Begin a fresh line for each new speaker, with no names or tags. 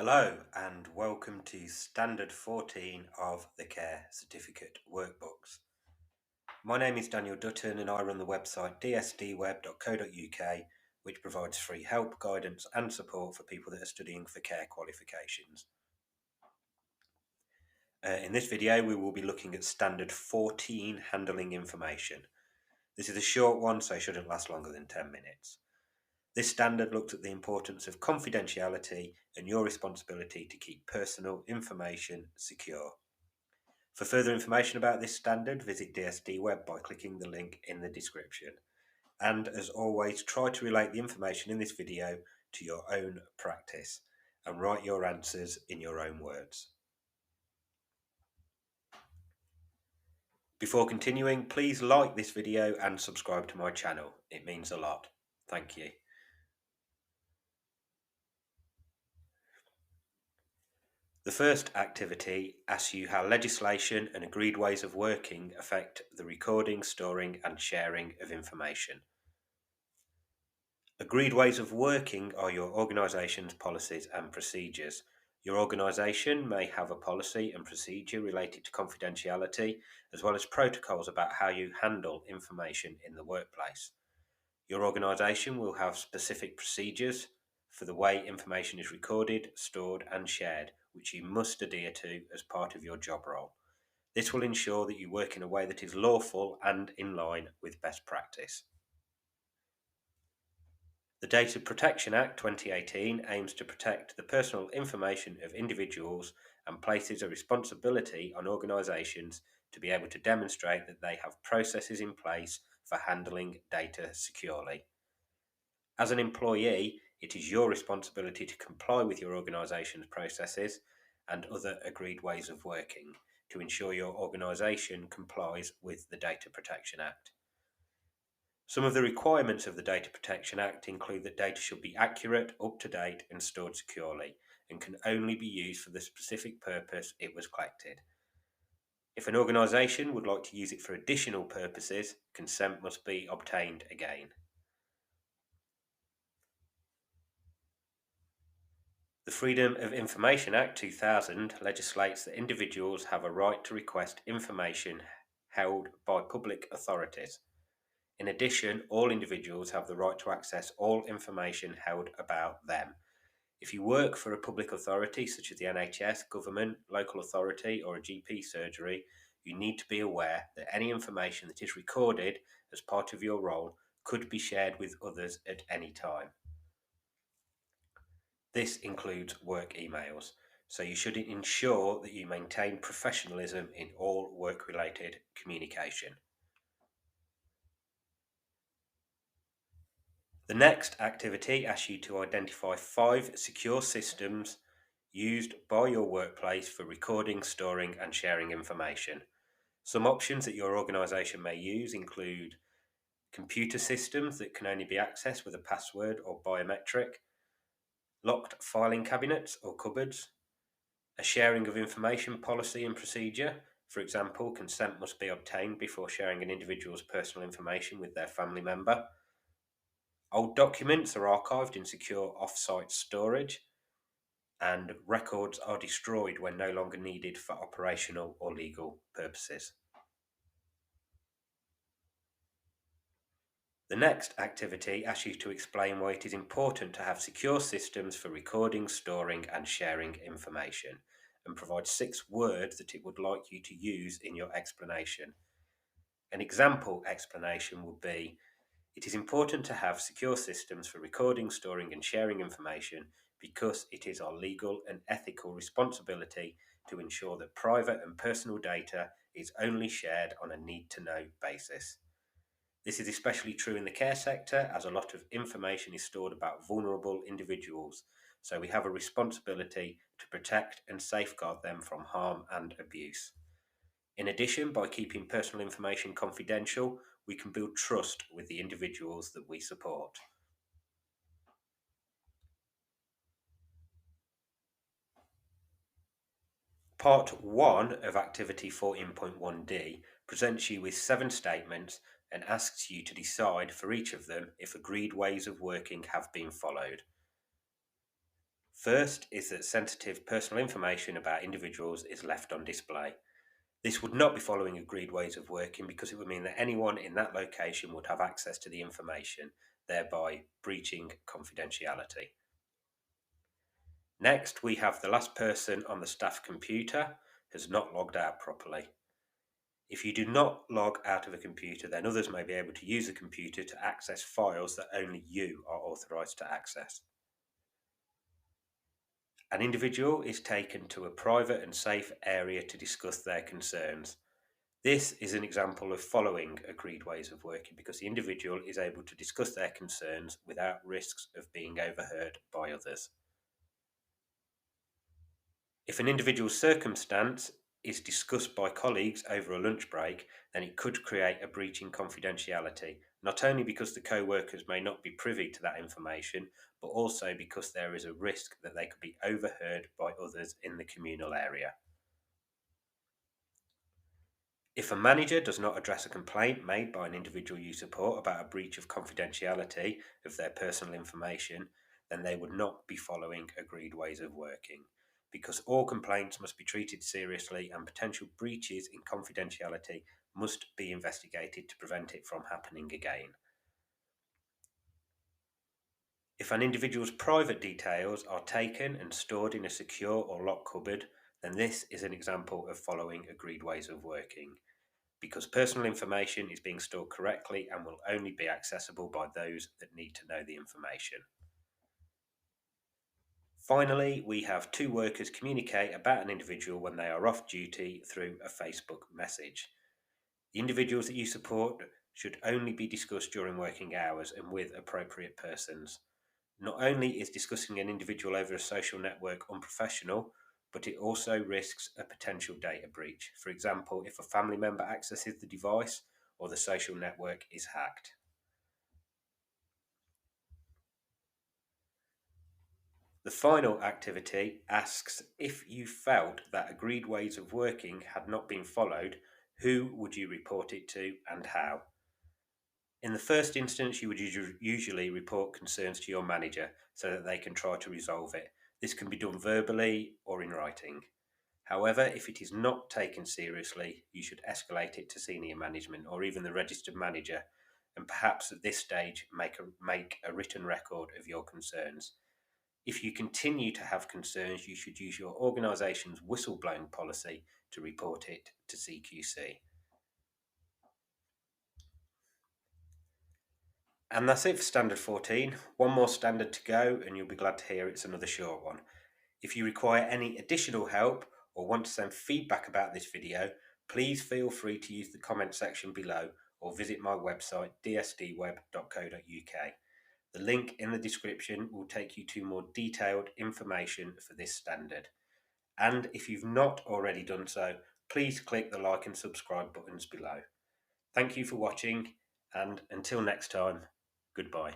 Hello and welcome to Standard 14 of the Care Certificate Workbooks. My name is Daniel Dutton and I run the website dsdweb.co.uk, which provides free help, guidance and support for people that are studying for care qualifications. In this video we will be looking at Standard 14, Handling Information. This is a short one, so it shouldn't last longer than 10 minutes. This standard looked at the importance of confidentiality and your responsibility to keep personal information secure. For further information about this standard, visit DSD Web by clicking the link in the description. And as always, try to relate the information in this video to your own practice and write your answers in your own words. Before continuing, please like this video and subscribe to my channel. It means a lot. Thank you. The first activity asks you how legislation and agreed ways of working affect the recording, storing and sharing of information. Agreed ways of working are your organisation's policies and procedures. Your organisation may have a policy and procedure related to confidentiality, as well as protocols about how you handle information in the workplace. Your organisation will have specific procedures for the way information is recorded, stored and shared, which you must adhere to as part of your job role. This will ensure that you work in a way that is lawful and in line with best practice. The Data Protection Act 2018 aims to protect the personal information of individuals and places a responsibility on organisations to be able to demonstrate that they have processes in place for handling data securely. As an employee, it is your responsibility to comply with your organisation's processes and other agreed ways of working to ensure your organisation complies with the Data Protection Act. Some of the requirements of the Data Protection Act include that data should be accurate, up-to-date and stored securely and can only be used for the specific purpose it was collected. If an organisation would like to use it for additional purposes, consent must be obtained again. The Freedom of Information Act 2000 legislates that individuals have a right to request information held by public authorities. In addition, all individuals have the right to access all information held about them. If you work for a public authority such as the NHS, government, local authority or a GP surgery, you need to be aware that any information that is recorded as part of your role could be shared with others at any time. This includes work emails, so you should ensure that you maintain professionalism in all work-related communication. The next activity asks you to identify 5 secure systems used by your workplace for recording, storing and sharing information. Some options that your organisation may use include computer systems that can only be accessed with a password or biometric, locked filing cabinets or cupboards, a sharing of information policy and procedure. For example, consent must be obtained before sharing an individual's personal information with their family member. Old documents are archived in secure off-site storage, and records are destroyed when no longer needed for operational or legal purposes. The next activity asks you to explain why it is important to have secure systems for recording, storing and sharing information, and provide 6 words that it would like you to use in your explanation. An example explanation would be: it is important to have secure systems for recording, storing and sharing information because it is our legal and ethical responsibility to ensure that private and personal data is only shared on a need-to-know basis. This is especially true in the care sector, as a lot of information is stored about vulnerable individuals, so we have a responsibility to protect and safeguard them from harm and abuse. In addition, by keeping personal information confidential, we can build trust with the individuals that we support. Part 1 of Activity 14.1D presents you with 7 statements and asks you to decide for each of them if agreed ways of working have been followed. First is that sensitive personal information about individuals is left on display. This would not be following agreed ways of working because it would mean that anyone in that location would have access to the information, thereby breaching confidentiality. Next, we have the last person on the staff computer has not logged out properly. If you do not log out of a computer, then others may be able to use the computer to access files that only you are authorized to access. An individual is taken to a private and safe area to discuss their concerns. This is an example of following agreed ways of working because the individual is able to discuss their concerns without risks of being overheard by others. If an individual's circumstance is discussed by colleagues over a lunch break, then it could create a breach in confidentiality, not only because the co-workers may not be privy to that information, but also because there is a risk that they could be overheard by others in the communal area. If a manager does not address a complaint made by an individual you support about a breach of confidentiality of their personal information, then they would not be following agreed ways of working, because all complaints must be treated seriously and potential breaches in confidentiality must be investigated to prevent it from happening again. If an individual's private details are taken and stored in a secure or locked cupboard, then this is an example of following agreed ways of working, because personal information is being stored correctly and will only be accessible by those that need to know the information. Finally, we have two workers communicate about an individual when they are off duty through a Facebook message. The individuals that you support should only be discussed during working hours and with appropriate persons. Not only is discussing an individual over a social network unprofessional, but it also risks a potential data breach. For example, if a family member accesses the device or the social network is hacked. The final activity asks if you felt that agreed ways of working had not been followed, who would you report it to and how? In the first instance, you would usually report concerns to your manager so that they can try to resolve it. This can be done verbally or in writing. However, if it is not taken seriously, you should escalate it to senior management or even the registered manager, and perhaps at this stage make a written record of your concerns. If you continue to have concerns, you should use your organisation's whistleblowing policy to report it to CQC. And that's it for Standard 14. One more standard to go, and you'll be glad to hear it's another short one. If you require any additional help or want to send feedback about this video, please feel free to use the comment section below or visit my website dsdweb.co.uk. The link in the description will take you to more detailed information for this standard. And if you've not already done so, please click the like and subscribe buttons below. Thank you for watching, and until next time, goodbye.